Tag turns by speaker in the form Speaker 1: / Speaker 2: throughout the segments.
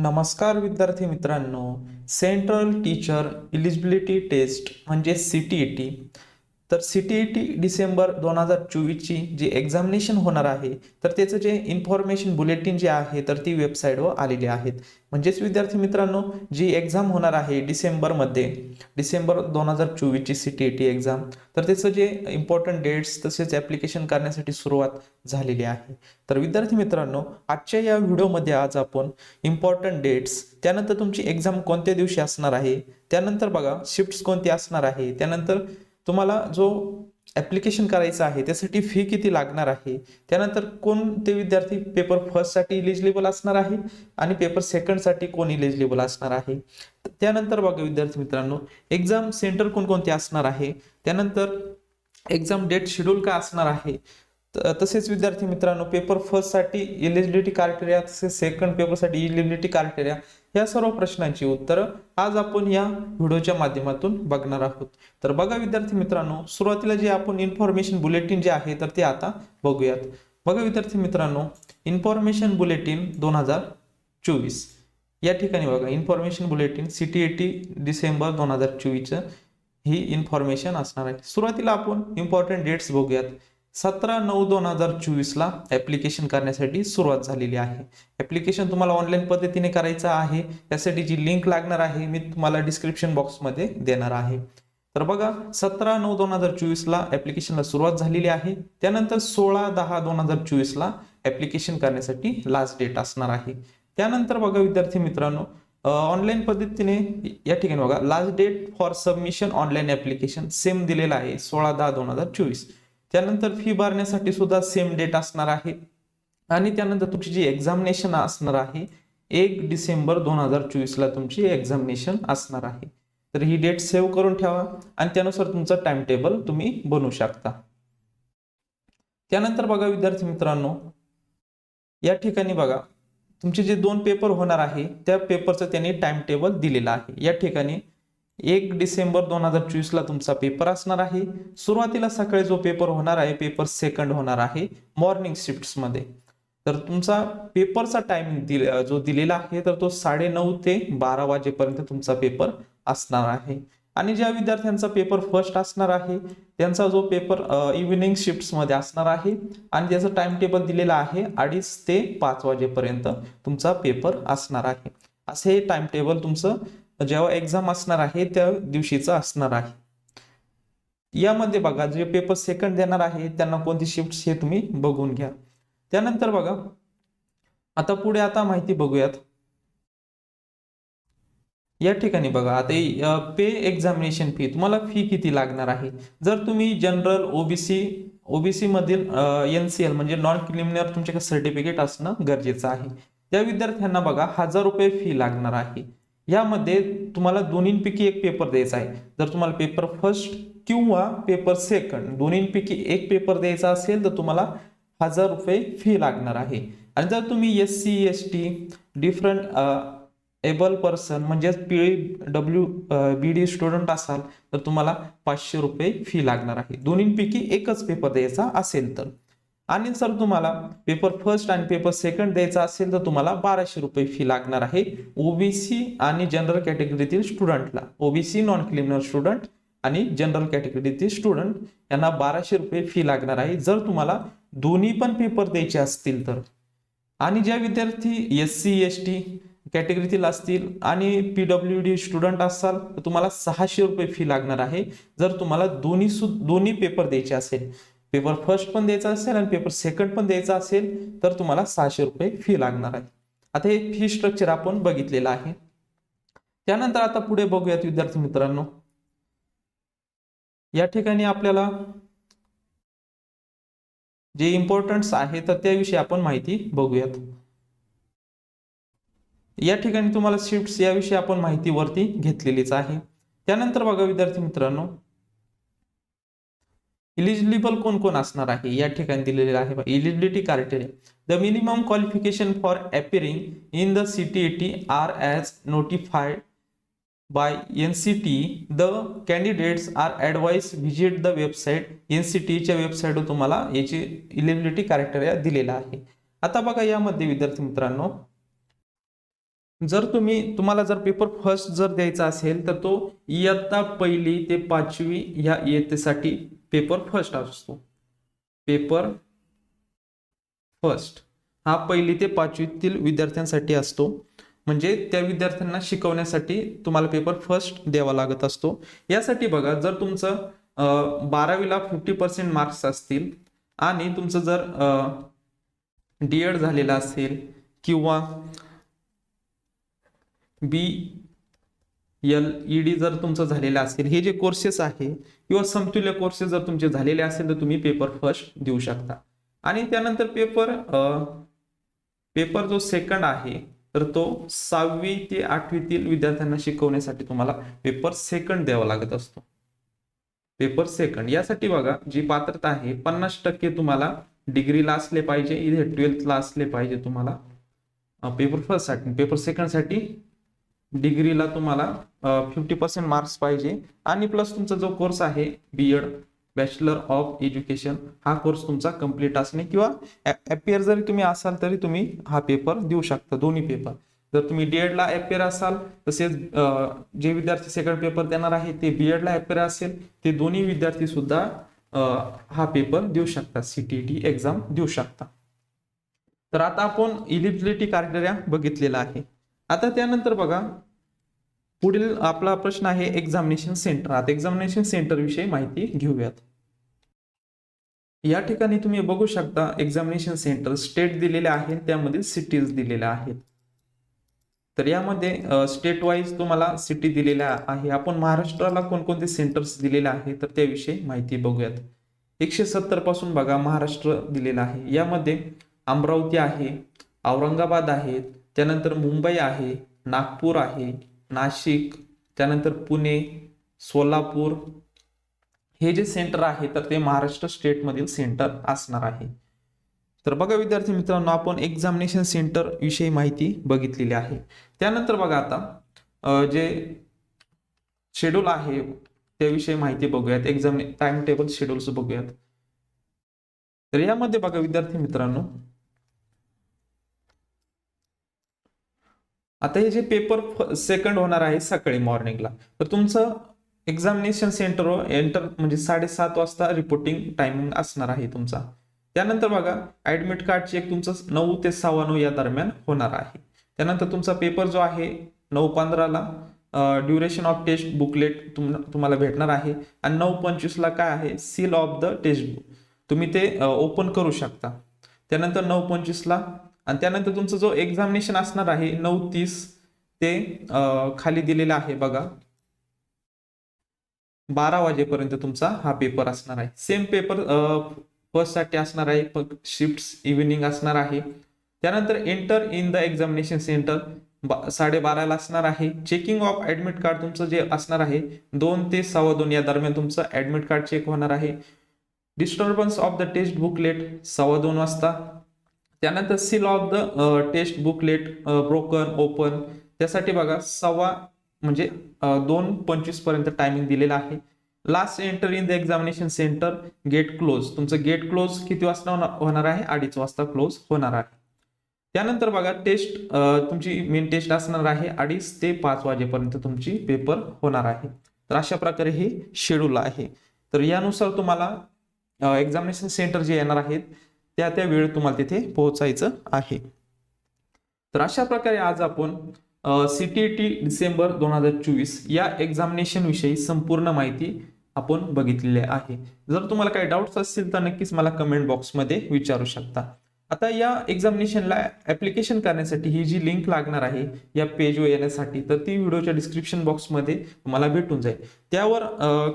Speaker 1: नमस्कार विद्यार्थी मित्रांनो, सेंट्रल टीचर इलिजिबिलिटी टेस्ट म्हणजे CTET. तर CTET डिसेंबर 2024ची जी एक्झामिनेशन होणार आहे, तर त्याचं जे इन्फॉर्मेशन बुलेटिन जे आहे तर ती वेबसाईटवर आलेली आहेत. म्हणजेच विद्यार्थी मित्रांनो, जी एक्झाम होणार आहे डिसेंबर 2024ची CTET एक्झाम, तर त्याचं जे इम्पॉर्टंट डेट्स तसेच ॲप्लिकेशन करण्यासाठी सुरुवात झालेली आहे. तर विद्यार्थी मित्रांनो, आजच्या या व्हिडिओमध्ये आज आपण इम्पॉर्टंट डेट्स, त्यानंतर तुमची एक्झाम कोणत्या दिवशी असणार आहे, त्यानंतर बघा शिफ्ट्स कोणती असणार आहे, त्यानंतर तुम्हाला जो ॲप्लिकेशन करायचं आहे त्यासाठी फी किती लागणार आहे, त्यानंतर कोणते विद्यार्थी पेपर फर्स्टसाठी इलिजिबल असणार आहे आणि पेपर सेकंडसाठी कोण इलिजिबल असणार आहे. त्यानंतर बघा विद्यार्थी मित्रांनो, एक्झाम सेंटर कोणकोणते असणार आहे, त्यानंतर एक्झाम डेट शेड्यूल काय असणार आहे, तसेच विद्यार्थी मित्रांनो पेपर फर्स्टसाठी इलिजिबिलिटी क्रायटेरिया तसेच सेकंड पेपरसाठी इलिजिबिलिटी क्रायटेरिया या सर्व प्रश्नांची उत्तरं आज आपण या व्हिडिओच्या माध्यमातून बघणार आहोत. तर बघा विद्यार्थी मित्रांनो, सुरुवातीला जे आपण इन्फॉर्मेशन बुलेटिन जे आहे तर ते आता बघूयात. बघा विद्यार्थी मित्रांनो, इन्फॉर्मेशन बुलेटिन 2024 या ठिकाणी बघा इन्फॉर्मेशन बुलेटिन CTET डिसेंबर 2024 ही इन्फॉर्मेशन असणार आहे. सुरुवातीला आपण इम्पॉर्टंट डेट्स बघूयात. 17/9/2024 ला ऍप्लिकेशन करण्यासाठी सुरुवात झालेली आहे. ऍप्लिकेशन तुम्हाला ऑनलाईन पद्धतीने करायचं आहे, त्यासाठी जी लिंक लागणार आहे मी तुम्हाला डिस्क्रिप्शन बॉक्समध्ये देणार आहे. तर बघा 17/9/2024 ला ऍप्लिकेशनला सुरुवात झालेली आहे. त्यानंतर 16/10/2024 ला ऍप्लिकेशन करण्यासाठी लास्ट डेट असणार आहे. त्यानंतर बघा विद्यार्थी मित्रांनो, ऑनलाईन पद्धतीने या ठिकाणी बघा last date for submission online application same दिलेला आहे 16/10/2024. त्यानंतर फी भरण्यासाठी सुद्धा सेम डेट असणार आहे आणि त्यानंतर तुमची जी एक्झामिनेशन असणार आहे 1 डिसेंबर 2024 ला तुमची एक्झामिनेशन असणार आहे. तर ही डेट सेव्ह करून ठेवा आणि त्यानुसार तुमचं टाइम टेबल तुम्ही बनवू शकता. त्यानंतर बघा विद्यार्थी मित्रांनो, या ठिकाणी बघा तुमचे जे 2 पेपर होणार आहे त्या पेपरचं त्यांनी टाइम टेबल दिलेलं आहे. या ठिकाणी 1 डिसेंबर 2024 ला तुमचा पेपर असणार आहे. सुरुवातीला सकाळी जो पेपर होणार आहे पेपर सेकंड होणार आहे मॉर्निंग शिफ्ट्स मध्ये. तर तुमचा पेपरचा टाइमिंग जो दिलेला आहे तर तो 9:30 ते 12 वाजेपर्यंत तुमचा पेपर असणार आहे. आणि ज्या विद्यार्थ्यांचा पेपर फर्स्ट असणार आहे त्यांचा जो पेपर इव्हिनिंग शिफ्ट्स मध्ये असणार आहे आणि त्याचं टाइम टेबल दिलेलं आहे 2:30 ते 5 वाजेपर्यंत तुमचा पेपर असणार आहे. असे टाइम टेबल तुमचं जेव्हा एक्झाम असणार आहे त्या दिवशीचं असणार आहे. यामध्ये बघा जे पेपर सेकंड देणार आहे त्यांना कोणती शिफ्ट हे तुम्ही बघून घ्या. त्यानंतर बघा आता पुढे आता माहिती बघूयात. या ठिकाणी बघा आता पे एक्झामिनेशन फी, तुम्हाला फी किती लागणार आहे. जर तुम्ही जनरल ओबीसी मधील NCL म्हणजे नॉन क्रिमिनल तुमच्याकडे सर्टिफिकेट असणं गरजेचं आहे. त्या विद्यार्थ्यांना बघा 1000 रुपये फी लागणार आहे. यामध्ये तुम्हाला दोन्हींपैकी एक पेपर द्यायचा आहे. जर तुम्हाला पेपर फर्स्ट किंवा पेपर सेकंड दोन्हींपैकी एक पेपर द्यायचा असेल तर तुम्हाला 1000 रुपये फी लागणार आहे. आणि जर तुम्ही SC ST different able person म्हणजे PWBD स्टुडंट असाल तर तुम्हाला 500 रुपये फी लागणार आहे दोन्हींपैकी एकच पेपर द्यायचा असेल तर. आणि जर तुम्हाला पेपर फर्स्ट आणि पेपर सेकंड द्यायचा असेल तर तुम्हाला 1200 रुपये फी लागणार आहे ओबीसी आणि जनरल कॅटेगरीतील स्टुडंटला. ओबीसी नॉन क्रिमिनल स्टुडंट आणि जनरल कॅटेगरीतील स्टुडंट यांना 1200 रुपये फी लागणार आहे जर तुम्हाला दोन्ही पण पेपर द्यायचे असतील तर. आणि ज्या विद्यार्थी SC ST कॅटेगरीतील असतील आणि PWD स्टुडंट असाल तर तुम्हाला 600 रुपये फी लागणार आहे जर तुम्हाला दोन्ही पेपर द्यायचे असेल. पेपर फर्स्ट पण द्यायचा असेल आणि पेपर सेकंड पण द्यायचा असेल तर तुम्हाला 600 रुपये फी लागणार आहे. आता हे फी स्ट्रक्चर आपण बघितलेलं आहे. त्यानंतर आता पुढे बघूयात विद्यार्थी मित्रांनो, या ठिकाणी आपल्याला जे इम्पॉर्टन्स आहे तर त्याविषयी आपण माहिती बघूयात. या ठिकाणी तुम्हाला शिफ्ट्स याविषयी आपण माहिती वरती घेतलेलीच आहे. त्यानंतर बघा विद्यार्थी मित्रांनो, इलिजिबल कोण कोण असणार आहे या ठिकाणी दिलेले आहे. Eligibility criteria, the minimum qualification for appearing in the CTET are as notified by NCT. The candidates are advise visit the website. NCTच्या वेबसाईटवर तुम्हाला याची इलिजिबिलिटी क्रायटेरिया दिलेला आहे. आता बघा यामध्ये विद्यार्थी मित्रांनो तुम्हाला जर पेपर फर्स्ट जर द्यायचा असेल तर तो इयत्ता पहिली ते पाचवी या इयत्तेसाठी पेपर फर्स्ट असतो. पेपर फर्स्ट हा पहिली ते पाचवीतील विद्यार्थ्यांसाठी असतो. म्हणजे त्या विद्यार्थ्यांना शिकवण्यासाठी तुम्हाला पेपर फर्स्ट द्यावा लागत असतो. यासाठी बघा, जर तुमचं 12वीला 50% मार्क्स असतील आणि तुमचं जर DED झालेलं असेल किंवा BLED जर तुमचं झालेलं असेल, हे जे कोर्सेस आहे किंवा समतुल्य कोर्सेस जर तुमचे झालेले असेल तर तुम्ही पेपर फर्स्ट देऊ शकता. आणि त्यानंतर पेपर जो सेकंड आहे तर तो 6वी ते 8वीतील विद्यार्थ्यांना शिकवण्यासाठी तुम्हाला पेपर सेकंड द्यावा लागत असतो. पेपर सेकंड यासाठी बघा, जी पात्रता आहे 50% तुम्हाला डिग्रीला असले पाहिजे, इथे 12thला असले पाहिजे तुम्हाला पेपर फर्स्ट साठी. पेपर सेकंड साठी डिग्रीला तुम्हाला 50% मार्क्स पाहिजे आणि प्लस तुमचा जो कोर्स आहे BEd बॅचलर ऑफ एज्युकेशन हा कोर्स तुमचा कंप्लीट असणे किंवा अपियर जरी तुम्ही असाल तरी तुम्ही हा पेपर देऊ शकता, दोन्ही पेपर. जर तुम्ही DEDला अपियर असाल, तसेच जे विद्यार्थी सेकंड पेपर देणार आहे ते BEDला अपियर असेल, ते दोन्ही विद्यार्थी सुद्धा हा पेपर देऊ शकतात, CTET एक्झाम देऊ शकता. तर आता आपण इलिजिबिलिटी क्रायटेरिया बघितलेला आहे. आता त्यानंतर बघा, पुढील आपला प्रश्न आहे एक्झामिनेशन सेंटर. आता एक्झामिनेशन सेंटर विषयी माहिती घेऊयात. या ठिकाणी तुम्ही बघू शकता एक्झामिनेशन सेंटर स्टेट दिलेले आहेत, त्यामध्ये सिटीज दिलेल्या आहेत. तर यामध्ये स्टेट वाईज तुम्हाला सिटी दिलेल्या आहे. आपण महाराष्ट्राला कोणकोणते सेंटर्स दिलेले आहे तर त्याविषयी माहिती बघूयात. 170 पासून बघा महाराष्ट्र दिलेला आहे. यामध्ये अमरावती आहे, औरंगाबाद आहे, त्यानंतर मुंबई आहे, नागपूर आहे, नाशिक, त्यानंतर पुणे, सोलापूर हे जे सेंटर आहे तर ते महाराष्ट्र स्टेट मधील सेंटर असणार आहे. तर बघा विद्यार्थी मित्रांनो, आपण एक्झामिनेशन सेंटर विषयी माहिती बघितलेली आहे. त्यानंतर बघा, आता जे शेड्यूल आहे त्याविषयी माहिती बघूयात. एक्झाम टाइम टेबल शेड्यूल्स बघूयात. तर यामध्ये बघा विद्यार्थी मित्रांनो, आता हे जे पेपर सेकंड होणार आहे सकाळी मॉर्निंगला, तर तुमचं एक्झामिनेशन सेंटर एंटर म्हणजे 7:30 वाजता रिपोर्टिंग टायमिंग असणार आहे तुमचा. त्यानंतर बघा, ऍडमिट कार्ड चेक तुमचं 9 ते 9:15 या दरम्यान होणार आहे. त्यानंतर तुमचा पेपर जो आहे 9:15ला ड्युरेशन ऑफ टेस्ट बुकलेट तुम्हाला भेटणार आहे आणि 9:25ला काय आहे, seal of the test book तुम्ही ते ओपन करू शकता. त्यानंतर 9:25ला आणि त्यानंतर तुमचं जो एक्झामिनेशन असणार आहे 9:30 ते खाली दिलेला आहे बघा 12 वाजेपर्यंत तुमचा हा पेपर असणार आहे. सेम पेपर फर्स्ट साठी असणार आहे, शिफ्ट इव्हिनिंग असणार आहे. त्यानंतर enter in the examination centre 12:30ला असणार आहे. चेकिंग ऑफ ऍडमिट कार्ड तुमचं जे असणार आहे 2 ते 2:15 या दरम्यान तुमचं ऍडमिट कार्ड चेक होणार आहे. Disturbance of the test booklet 2:15 वाजता. त्यानंतर seal of the test booklet broken open त्यासाठी बघा 2:25 पर्यंत टायमिंग दिलेला आहे. Last enter in the examination centre gate close तुमचं गेट क्लोज किती वाजता होणार आहे, 2:30 वाजता क्लोज होणार आहे. त्यानंतर बघा, टेस्ट तुमची मेन टेस्ट असणार आहे 2:30 ते 5 वाजेपर्यंत तुमची पेपर होणार आहे. तर अशा प्रकारे हे शेड्यूल आहे. तर यानुसार तुम्हाला एक्झामिनेशन सेंटर जे येणार आहेत त्या वेळेत तुम्हाला तिथे पोहोचायचं आहे. तर अशा प्रकारे आज आपण CTET डिसेंबर 2024 या एक्झामिनेशन विषयी संपूर्ण माहिती आपण बघितलेली आहे. जर तुम्हाला काही डाऊट्स असतील तर नक्कीच मला कमेंट बॉक्समध्ये विचारू शकता. आता या एक्झामिनेशनला ऍप्लिकेशन करण्यासाठी ही जी लिंक लागणार आहे या पेजवर येण्यासाठी, तर ती व्हिडिओच्या डिस्क्रिप्शन बॉक्समध्ये तुम्हाला भेटून जाईल. त्यावर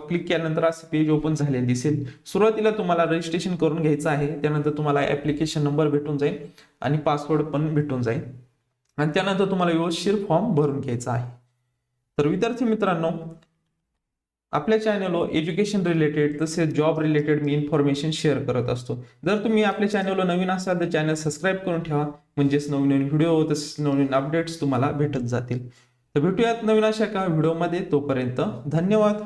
Speaker 1: क्लिक केल्यानंतर असं पेज ओपन झालेलं दिसेल. सुरुवातीला तुम्हाला रजिस्ट्रेशन करून घ्यायचं आहे. त्यानंतर तुम्हाला ऍप्लिकेशन नंबर भेटून जाईल आणि पासवर्ड पण भेटून जाईल आणि त्यानंतर तुम्हाला व्यवस्थित फॉर्म भरून घ्यायचा आहे. तर विद्यार्थी मित्रांनो, आपल्या चॅनलवर एज्युकेशन रिलेटेड तसेच जॉब रिलेटेड मी इन्फॉर्मेशन शेअर करत असतो. जर तुम्ही आपल्या चॅनलवर नवीन असाल तर चॅनल सबस्क्राईब करून ठेवा, म्हणजेच नवीन व्हिडिओ तसेच नवीन अपडेट्स तुम्हाला भेटत जातील. तर भेटूयात नवीन अशा एका व्हिडिओमध्ये. तोपर्यंत धन्यवाद.